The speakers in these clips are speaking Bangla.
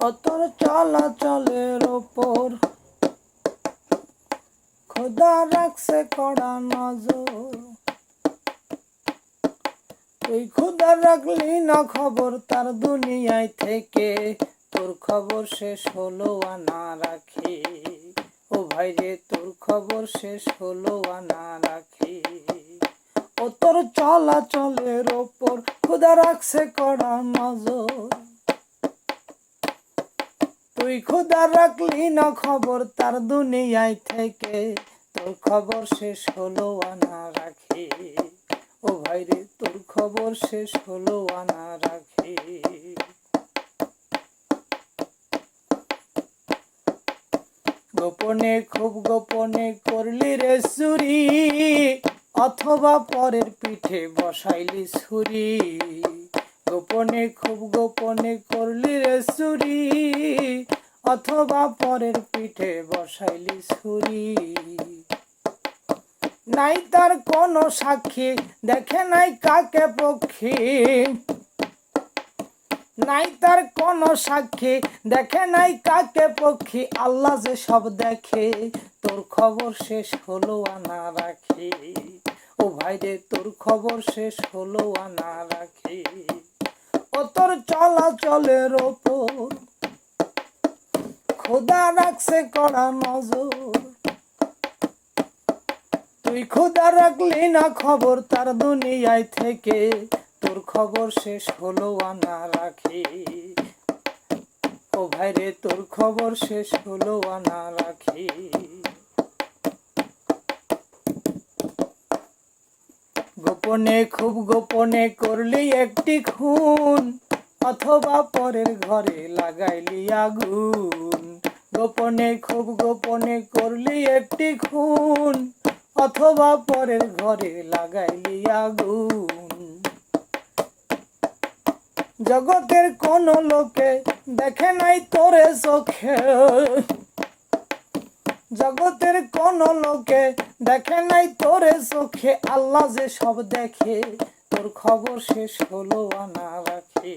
অতর চলাচলের ওপর খোদা রাখছে কড়া নজর। তুই খোদা রাখলি না খবর তার দুনিয়ায় থেকে, তোর খবর শেষ হলো আনা রাখি। ও ভাই রে তোর খবর শেষ হলো আনা রাখি। ও তোর চলাচলের ওপর খোদা রাখছে কড়া নজর। তুই খোদা রাখলি না খবর তার দুনিয়ায় থেকে, তোর খবর শেষ হলো আনা রাখি। ও ভাই রে তোর খবর শেষ হলো আনা রাখি। গোপনে খুব গোপনে করলি রে চুরি, অথবা পরের পিঠে বসাইলি ছুরি। গোপনে খুব গোপনে করলি রে চুরি, অথবা পরের পিঠে বসাইলি ছুরি। নাই তার কোনো সাক্ষী, দেখে নাই কাকে পক্ষী। নাই তার কোনো সাক্ষী, দেখে নাই কাকে পক্ষী। আল্লাহ যে সব দেখে, তোর খবর শেষ হলো আনা রাখি। ও ভাই রে তোর খবর শেষ হলো আনা রাখি। ও তোর চলাচলের ওপর খোদা রাখছে কড়া নজর। তুই খোদা রাখলি না খবর তার দুনিয়ায় থেকে, তোর খবর শেষ হলো আনা রাখি। ও ভাই রে তোর খবর শেষ হলো আনা রাখি। গোপনে খুব গোপনে করলি একটি খুন, অথবা পরের ঘরে লাগাইলি আগুন। গোপনে খুব গোপনে করলি একটি খুন, অথবা পরের ঘরে লাগাইলি আগুন। জগতের কোন লোকে দেখে নাই তোরে চোখে, জগতের কোন লোকে দেখে নাই তোরে চোখে। আল্লাহ যে সব দেখে, তোর খবর শেষ হলো আনা রাখি।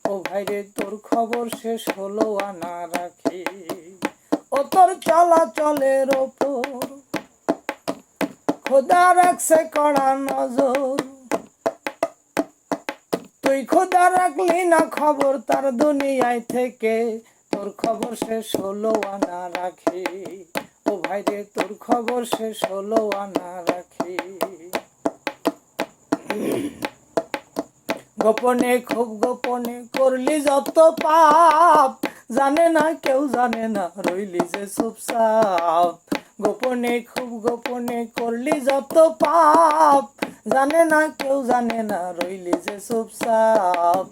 ও ভাই রে তোর খবর শেষ হলো আনা রাখি। ও তোর চলাচলের ওপর খোদা রাখছে কড়া নজর। তুই খোদা রাখলি না খবর তার দুনিয়ায় থেকে, তোর খবর শেষ হলো আনা রাখি। ও ভাই রে তোর খবর শেষ হলো আনা রাখি। গোপনে খুব গোপনে করলি যত পাপ, জানে না কেউ জানে না রইলি যে চুপচাপ। গোপনে খুব গোপনে করলি যত পাপ, জানে না কেউ জানে না রইলি যে চুপচাপ।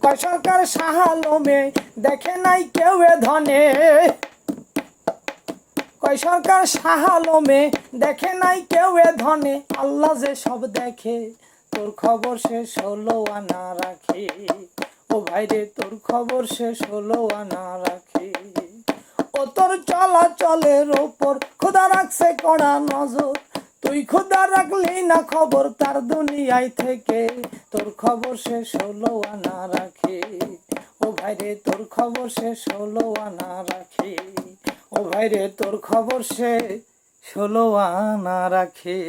কয় সরকার শাহ আলমে দেখে নাই কেউ এ ধনে, কয় সরকার শাহ আলমে দেখে নাই কেউ এ ধনে। আল্লাহ যে সব দেখে, তোর খবর শেষ হলো আনা রাখি। ও ভাই রে তোর খবর শেষ হলো আনা রাখি। ও তোর চলাচলের ওপর খোদা রাখছে কড়া নজর। তুই খোদা রাখলি না খবর তার দুনিয়ায় থেকে, তোর খবর শেষ হলো আনা রাখি। ও ভাই রে তোর খবর শেষ হলো আনা রাখি। ও ভাই রে তোর খবর শেষ হলো আনা রাখি।